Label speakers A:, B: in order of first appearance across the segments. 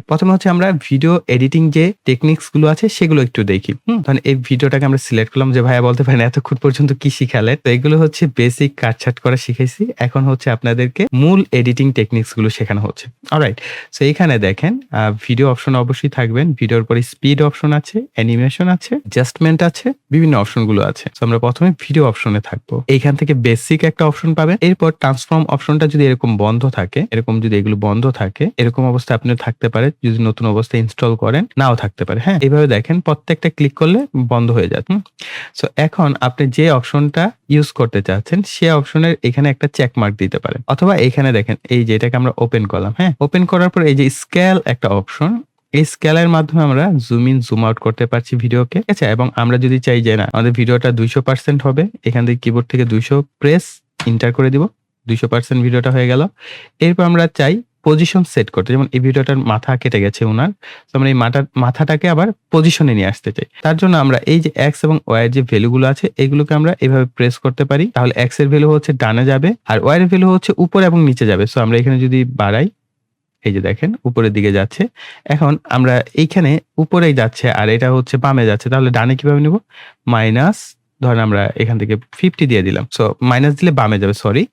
A: প্রথমে হচ্ছে আমরা ভিডিও এডিটিং যে টেকনিক্স গুলো আছে সেগুলো একটু দেখি। ধরেন এই ভিডিওটাকে আমরা সিলেক্ট করলাম যে ভাইয়া বলতে পারেন এতক্ষণ পর্যন্ত কি শিখালেন? তো এগুলো হচ্ছে বেসিক কাটছাঁট করা শিখাইছি। এখন হচ্ছে আপনাদেরকে মূল এডিটিং টেকনিক্স গুলো শেখানো হচ্ছে। অলরাইট। সো এখানে দেখেন ভিডিও অপশন অবশ্যই থাকবেন। ভিডিওর পরে স্পিড অপশন আছে, অ্যানিমেশন আছে, অ্যাডজাস্টমেন্ট আছে, বিভিন্ন অপশন গুলো আছে। সো আমরা প্রথমে ভিডিও অপশনে থাকবো। এইখান থেকে বেসিক একটা অপশন পাবেন। এরপর ট্রান্সফর্ম অপশনটা যদি এরকম বন্ধ থাকে, এরকম যদি এগুলো বন্ধ থাকে, এরকম অবস্থায় আপনিও থাকতে পারে। যদি নতুন অবস্থায় ইনস্টল করেন, নাও থাকতে পারে। হ্যাঁ? এভাবে দেখেন প্রত্যেকটা ক্লিক করলে বন্ধ হয়ে যায়। সো এখন আপনি যে অপশনটা ইউজ করতে চাচ্ছেন সে অপশনের এখানে একটা চেক মার্ক দিতে পারেন। অথবা এখানে দেখেন এই যে এটাকে আমরা ওপেন করলাম। হ্যাঁ? ওপেন করার পর এই যে স্কেল একটা অপশন, এই স্কেলের মাধ্যমে আমরা জুম ইন জুম আউট করতে পারছি ভিডিওকে। ঠিক আছে? এবং আমরা যদি চাই যে না আমাদের ভিডিওটা 200% হবে, এখান থেকে কিবোর্ড থেকে 200 প্রেস এন্টার করে দিব। 200% ভিডিওটা হয়ে গেল। এরপর আমরা চাই পজিশন সেট করতে। যেমন এই ভিডিওটার মাথা কেটে গেছে উনার। তো আমরা এই মাথাটাকে আবার পজিশনে নিয়ে আসতে চাই। তার জন্য আমরা এই যে এক্স এবং ওয়াই এর যে ভ্যালু গুলো আছে এগুলোকে আমরা এভাবে প্রেস করতে পারি। তাহলে এক্স এর ভ্যালু হচ্ছে ডানে যাবে আর ওয়াই এর ভ্যালু হচ্ছে উপরে এবং নিচে যাবে। সো আমরা এখানে যদি বাড়াই, এই যে দেখেন উপরের দিকে যাচ্ছে। এখন আমরা এইখানে উপরেই যাচ্ছে আর এটা হচ্ছে বামে যাচ্ছে। তাহলে ডানে কিভাবে নিব? মাইনাস ধরেন আমরা এখান থেকে 50 দিয়ে দিলাম। সো মাইনাস দিলে বামে যাবে, সরি।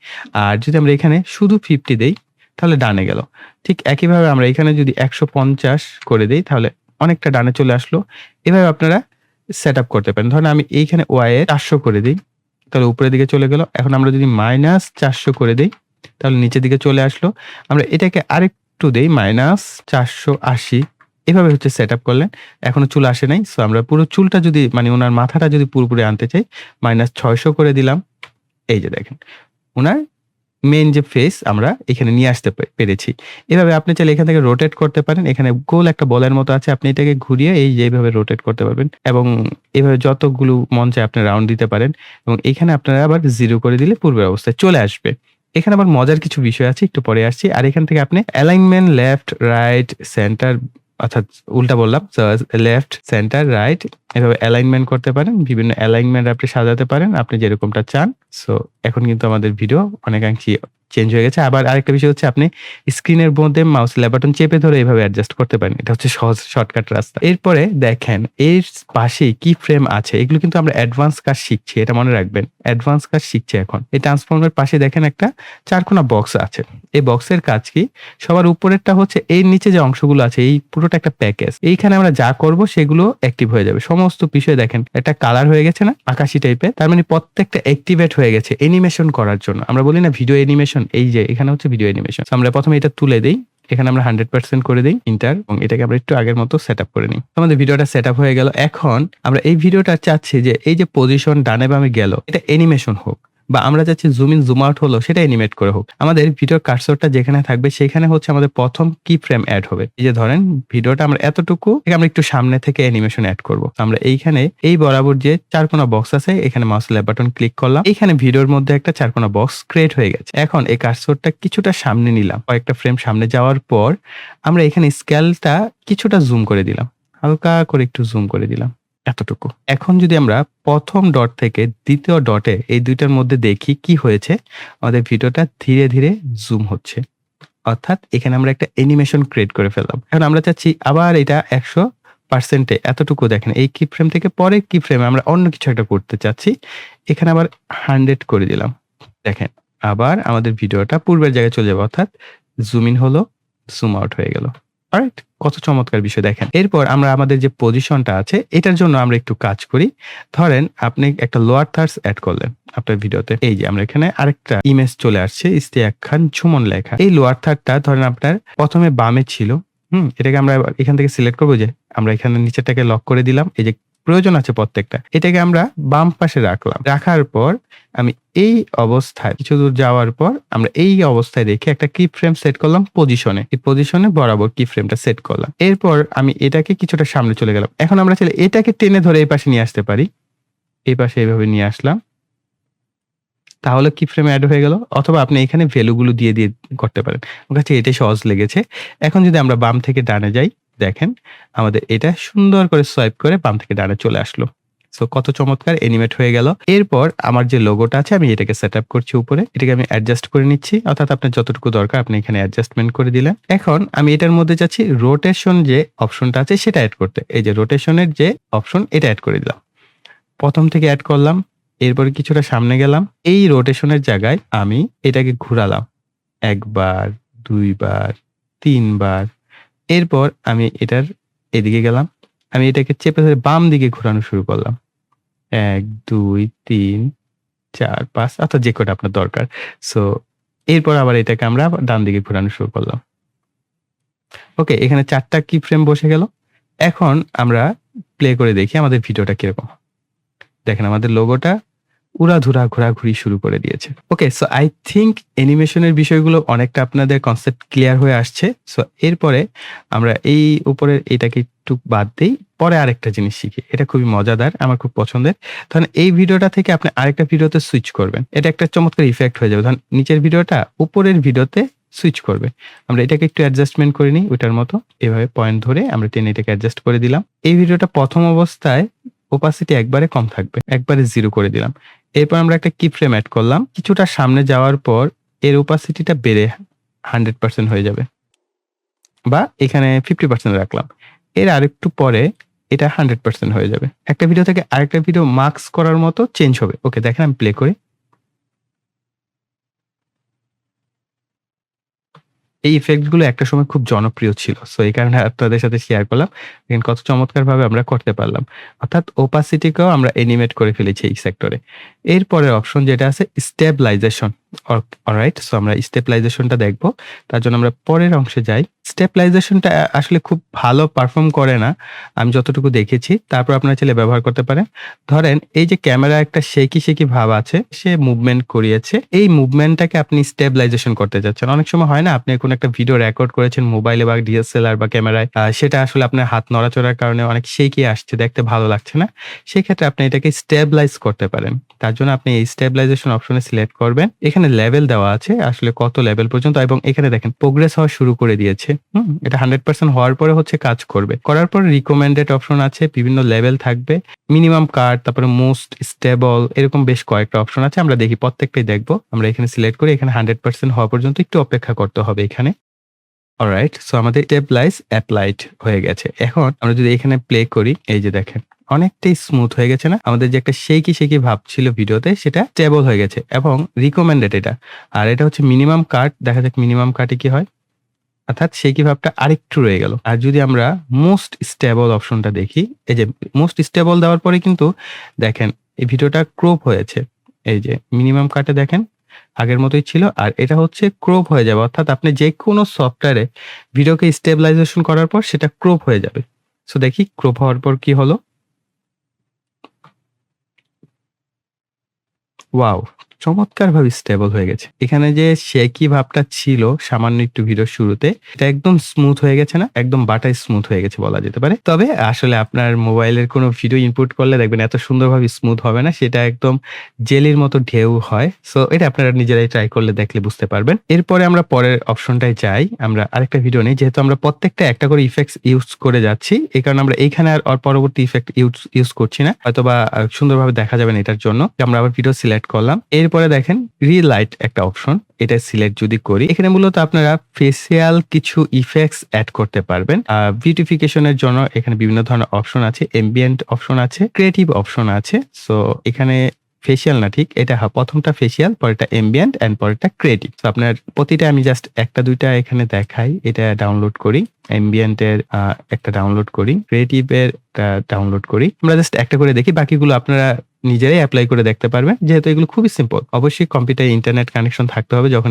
A: আর যদি আমরা এখানে শুধু 50 দেই তাহলে ডানে গেল। ঠিক একইভাবে আমরা এখানে যদি 150 করে দেই তাহলে অনেকটা ডানে চলে আসলো। এভাবে আপনারা সেটআপ করতে পারেন। ধরেন আমি এইখানে ওয়াই এর 400 করে দেই, তাহলে উপরের দিকে চলে গেল। এখন আমরা যদি -400 করে দেই তাহলে নিচের দিকে চলে আসলো। আমরা এটাকে আরেকটু দেই -480, এভাবে হচ্ছে সেটআপ করলেন। এখনো চুল আসে নাই। সো আমরা পুরো চুলটা যদি মানে উনার মাথাটা যদি পুরোপুরি আনতে চাই -600 করে দিলাম। এই যে দেখেন উনার মেইন যে ফেস আমরা এখানে নিয়ে আসতে পেরেছি। এভাবে আপনি চাইলে এখান থেকে রোটেট করতে পারেন। এখানে গোল একটা বলের মতো আছে। আপনি এটাকে ঘুরিয়ে এই যে এইভাবে রোটেট করতে পারবেন এবং এভাবে যতগুলো মন চায় আপনি রাউন্ড দিতে পারেন এবং এখানে আপনারা আবার 0 করে দিলে পূর্বের অবস্থায় চলে আসবে। এখানে আবার মজার কিছু বিষয় আছে, একটু পরে আসছি। আর এখান থেকে আপনি অ্যালাইনমেন্ট লেফট, রাইট, সেন্টার অর্থাৎ উল্টা বললাম। সো লেফট, সেন্টার, রাইট এভাবে অ্যালাইনমেন্ট করতে পারেন। বিভিন্ন অ্যালাইনমেন্ট আপনি সাজাতে পারেন আপনি যেরকমটা চান। সো এখন কিন্তু আমাদের ভিডিও অনেকাংশে চেঞ্জ হয়ে গেছে। আবার আরেকটা বিষয় হচ্ছে আপনি স্ক্রিনের মধ্যে মাউস লেফট বাটন চেপে ধরে এভাবে অ্যাডজাস্ট করতে পারেন। এটা হচ্ছে সহজ শর্টকাট রাস্তা। এরপরে দেখেন এর পাশেই কি ফ্রেম আছে। এগুলো কিন্তু আমরা অ্যাডভান্স কাজ শিখছি। এটা মনে রাখবেন। অ্যাডভান্স কাজ শিখছি এখন। এই ট্রান্সফর্মের পাশে দেখেন একটা চারকোনা বক্স আছে। এই বক্সের কাজ কি? সবার উপরেরটা হচ্ছে এর নিচে যে অংশগুলো আছে এই পুরোটা একটা প্যাকেজ। এইখানে আমরা যা করব সেগুলো অ্যাক্টিভ হয়ে যাবে। সমস্ত বিষয় দেখেন একটা কালার হয়ে গেছে না? আকাশী টাইপের। তার মানে প্রত্যেকটা অ্যাক্টিভেট হয়ে গেছে অ্যানিমেশন করার জন্য। আমরা বলি না ভিডিও অ্যানিমেশন, এই যে এখানে হচ্ছে ভিডিও অ্যানিমেশন। আমরা প্রথমে এটা তুলে দেই। এখানে আমরা 100% করে দেই এন্টার এবং এটাকে আমরা একটু আগের মতো সেটআপ করে নিই। আমাদের ভিডিওটা সেটআপ হয়ে গেল। এখন আমরা এই ভিডিওটা চাচ্ছি যে এই যে পজিশন ডানে বামে গেল এটা অ্যানিমেশন হোক বা আমরা চাচ্ছি জুম ইন জুম আউট হলো সেটা অ্যানিমেট করে হোক। আমাদের ভিডিওর কার্সরটা যেখানে থাকবে সেখানে হচ্ছে আমাদের প্রথম কি ফ্রেম এড হবে। এই যে ধরেন ভিডিওটা আমরা এতটুকু আমরা একটু সামনে থেকে অ্যানিমেশন এড করব। আমরা এইখানে এই বরাবর যে চারকোনা বক্স আছে এখানে মাউস লেফট বাটন ক্লিক করলাম। এখানে ভিডিওর মধ্যে একটা চারকোনা বক্স ক্রিয়েট হয়ে গেছে। এখন এই কার্সরটা কিছুটা সামনে নিলাম। কয়েকটা ফ্রেম সামনে যাওয়ার পর আমরা এখানে স্কেলটা কিছুটা জুম করে দিলাম। হালকা করে একটু জুম করে দিলাম। এতটুকু। এখন যদি আমরা প্রথম ডট থেকে দ্বিতীয় ডটে এই দুইটার মধ্যে দেখি কি হয়েছে, আমাদের ভিডিওটা ধীরে ধীরে জুম হচ্ছে। অর্থাৎ এখানে আমরা একটা অ্যানিমেশন ক্রিয়েট করে ফেললাম। এখন আমরা চাচ্ছি আবার এটা 100% এ এতটুকু দেখেন এই কি ফ্রেম থেকে পরের কি ফ্রেমে আমরা অন্য কিছু একটা করতে চাচ্ছি। এখানে আবার 100 করে দিলাম। দেখেন আবার আমাদের ভিডিওটা পূর্বের জায়গায় চলে যাবে অর্থাৎ জুম ইন হলো, জুম আউট হয়ে গেল। অলরাইট? কত চমৎকার বিষয় দেখেন। এরপর আমরা আমাদের যে পজিশনটা আছে এটার জন্য আমরা একটু কাজ করি। ধরেন আপনি একটা লোয়ার থার্ডস এড করলেন আপনার ভিডিওতে। এই যে আমরা এখানে আরেকটা ইমেজ চলে আসছে ইশতিয়াক খান সুমন লেখা। এই লোয়ার থার্ডটা ধরেন আপনার প্রথমে বামে ছিল। এটাকে আমরা এখান থেকে সিলেক্ট করব যে আমরা এখানে নিচেরটাকে লক করে দিলাম। এই যে প্রয়োজন আছে প্রত্যেকটা। এটাকে আমরা বাম পাশে রাখলাম। রাখার পর আমি এই অবস্থায় কিছু দূর যাওয়ার পর আমরা এই অবস্থায় রেখে একটা কি ফ্রেম সেট করলাম পজিশনে। এই পজিশনে বরাবর কি ফ্রেমটা সেট করলাম। এরপর আমি এটাকে কিছুটা সামনে চলে গেলাম। এখন আমরা চাইলে এটাকে টেনে ধরে এই পাশে নিয়ে আসতে পারি। এই পাশে এভাবে নিয়ে আসলাম। তাহলে কি ফ্রেম এড হয়ে গেল। অথবা আপনি এখানে ভ্যালু গুলো দিয়ে করতে পারেন। আমার কাছে এটাই সহজ লেগেছে। এখন যদি আমরা বাম থেকে ডানে যাই, দেখেন আমাদের এটা সুন্দর করে সোয়াইপ করে বাম থেকে ডানে চলে আসলো। সো কত চমৎকার এনিমেট হয়ে গেল। এরপর আমার যে লোগোটা আছে আমি এটাকে সেটআপ করছি উপরে। এটাকে আমি অ্যাডজাস্ট করে নিচ্ছি। অর্থাৎ আপনার যতটুকু দরকার আপনি এখানে অ্যাডজাস্টমেন্ট করে দিলেন। এখন আমি এটার মধ্যে চাচ্ছি রোটেশন যে অপশনটা আছে সেটা এড করতে। এই যে রোটেশনের যে অপশন এটা এড করে দিলাম। প্রথম থেকে এড করলাম। এরপরে কিছুটা সামনে গেলাম। এই রোটেশনের জায়গায় আমি এটাকে ঘুরালাম। ১ বার, ২ বার, ৩ বার। এরপর আমি এটার এদিকে গেলাম। আমি এটাকে চেপে ধরে বাম দিকে ঘোরানো শুরু করলাম। ১, ২, ৩, ৪, ৫ অর্থাৎ যে কয়টা আপনার দরকার। সো এরপর আবার এটাকে আমরা আবার ডান দিকে ঘোরানো শুরু করলাম। ওকে, এখানে ৪ টা কি ফ্রেম বসে গেল। এখন আমরা প্লে করে দেখি আমাদের ভিডিওটা কিরকম। দেখেন আমাদের লোগোটা উড়াধুরা ঘোরাঘুরি শুরু করে দিয়েছে। ওকে, সো আই থিংক অ্যানিমেশনের বিষয়গুলো অনেকটা আপনাদের কনসেপ্ট ক্লিয়ার হয়ে আসছে। সো এরপরে আমরা এই উপরের এটাকে একটু বাদ দেই। পরে আরেকটা জিনিস শিখি। এটা খুবই মজাদার, আমার খুব পছন্দের। ধরেন এই ভিডিওটা থেকে আপনি আরেকটা ভিডিওতে সুইচ করবেন। এটা একটা চমৎকার ইফেক্ট হয়ে যাবে। ধরেন নিচের ভিডিওটা উপরের ভিডিওতে সুইচ করবে। আমরা এটাকে একটু অ্যাডজাস্টমেন্ট করে নিই ওইটার মতো। এভাবে পয়েন্ট ধরে আমরা টেনে এটাকে অ্যাডজাস্ট করে দিলাম। এই ভিডিওটা প্রথম অবস্থায় ওপাসিটি একবারে কম থাকবে। একবারে 0 করে দিলাম। এরপর আমরা একটা কি ফ্রেম এড করলাম। কিছুটা সামনে যাওয়ার পর এর ওপাসিটিটা বেড়ে 100% হয়ে যাবে। বা এখানে 50% রাখলাম। এর আরেকটু পরে এটা 100% হয়ে যাবে। একটা ভিডিও থেকে আরেকটা ভিডিও মার্কস করার মতো চেঞ্জ হবে। ওকে, দেখেন আমি প্লে করি। এই ইফেক্ট গুলো একটা সময় খুব জনপ্রিয় ছিল। সো এই কারণে আপনাদের সাথে শেয়ার করলাম। দেখেন কত চমৎকারভাবে আমরা করতে পারলাম। অর্থাৎ ওপাসিটিকেও আমরা এনিমেট করে ফেলেছি এই সেক্টরে। এরপরের অপশন যেটা আছে স্টেবিলাইজেশন। অলরাইট, সো আমরা স্টেবিলাইজেশনটা দেখব। তার জন্য আমরা পরের অংশে যাই। স্টেবিলাইজেশনটা আসলে খুব ভালো পারফর্ম করে না। আমি যতটুকু দেখেছি। তারপর আপনারা চাইলে ব্যবহার করতে পারেন। ধরেন এই যে ক্যামেরা একটা শেকি ভাব আছে, সে মুভমেন্ট করিয়েছে। এই মুভমেন্টটাকে আপনি স্টেবিলাইজেশন করতে যাচ্ছেন। অনেক সময় হয় না আপনি কোন একটা ভিডিও রেকর্ড করেছেন মোবাইলে বা ডিএসএলআর বা ক্যামেরায়, সেটা আসলে আপনার হাত নড়াচড়ার কারণে অনেক শেকি আসছে, দেখতে ভালো লাগছে না। সেক্ষেত্রে আপনি এটাকে স্টেবিলাইজ করতে পারেন। তার জন্য আপনি এই স্টেবিলাইজেশন অপশনে সিলেক্ট করবেন। এখানে লেভেল দেওয়া আছে আসলে কত লেভেল পর্যন্ত, এবং এখানে দেখেন প্রোগ্রেস হওয়া শুরু করে দিয়েছে। এটা 100% হওয়ার পরে হচ্ছে কাজ করবে। করার পর রিকমেন্ডেড অপশন আছে, বিভিন্ন লেভেল থাকবে, মিনিমাম কাট, তারপরে মোস্ট স্টেবল, এরকম বেশ কয়েকটা অপশন আছে। আমরা দেখি, প্রত্যেকটাই দেখবো। আমরা এখানে সিলেক্ট করে এখানে 100% হওয়া পর্যন্ত একটু অপেক্ষা করতে হবে এখানে। অলরাইট, সো আমাদের স্টেবিলাইজ অ্যাপ্লাইড হয়ে গেছে। এখন আমরা যদি এখানে প্লে করি, এই যে দেখেন অনেকটাই স্মুথ হয়ে গেছে না? আমাদের যে একটা শেকি ভাব ছিল ভিডিওতে সেটা স্টেবল হয়ে গেছে এবং রিকমেন্ডেড এটা। আর এটা হচ্ছে মিনিমাম কাট। দেখা যাক মিনিমাম কাটে কি হয়। অর্থাৎ শেকি ভাবটা আরেকটু রয়ে গেল। আর যদি আমরা মোস্ট স্টেবল অপশনটা দেখি, এই যে মোস্ট স্টেবল দেওয়ার পরে কিন্তু দেখেন এই ভিডিওটা ক্রপ হয়েছে। এই যে মিনিমাম কাটে দেখেন আগের মতোই ছিল। আর এটা হচ্ছে ক্রপ হয়ে যাবে। অর্থাৎ আপনি যেকোনো সফটওয়্যারে ভিডিওকে স্টেবিলাইজেশন করার পর সেটা ক্রপ হয়ে যাবে। সো দেখি ক্রপ হওয়ার পর কি হলো? ওয়াও! চমৎকারভাবে স্টেবল হয়ে গেছে। এখানে যে শেকি ভাবটা ছিল সামান্য একটু ভিডিওর শুরুতে, এটা একদম স্মুথ হয়ে গেছে না? একদম বাটার স্মুথ হয়ে গেছে বলা যেতে পারে। তবে আসলে আপনার মোবাইলের কোনো ভিডিও ইনপুট করলে দেখবেন এত সুন্দরভাবে স্মুথ হবে না। সেটা একদম জেলির মতো ঢেউ হয়। সো এটা আপনারা নিজেরাই ট্রাই করলে দেখলে বুঝতে পারবেন। এরপরে আমরা পরের অপশনটায় যাই। আমরা আরেকটা ভিডিও নেই। যেহেতু আমরা প্রত্যেকটা একটা করে ইফেক্টস ইউজ করে যাচ্ছি, এই কারণে আমরা এইখানে আর পরবর্তী ইফেক্ট ইউজ করছি না। হয়তোবা সুন্দরভাবে দেখা যাবে না এটার জন্য। আমরা আবার ভিডিও সিলেক্ট করলাম। এরপরে দেখেন রিলাইট একটা অপশন। এটা সিলেক্ট যদি করি, এখানে মূলত আপনারা ফেসিয়াল কিছু ইফেক্টস এড করতে পারবেন। বিউটিফিকেশন এর জন্য এখানে বিভিন্ন ধরনের অপশন আছে, এম্বিয়েন্ট অপশন আছে, ক্রিয়েটিভ অপশন আছে। সো এখানে ফেসিয়াল না, ঠিক এটা প্রথমটা ফেসিয়াল, পরেরটা এম্বিয়েন্ট এন্ড পরেরটা ক্রিয়েটিভ। তো আপনার প্রতিটা আমি জাস্ট একটা দুইটা এখানে দেখাই। এটা ডাউনলোড করি, এম্বিয়েন্ট এর একটা ডাউনলোড করি, ক্রিয়েটিভ এর ডাউনলোড করি। আমরা জাস্ট একটা করে দেখি, বাকিগুলো আপনারা নিজেরাই এপ্লাই করে দেখতে পারবেন। যেহেতু এগুলো খুবই সিম্পল। অবশ্যই কম্পিউটারে ইন্টারনেট কানেকশন থাকতে হবে যখন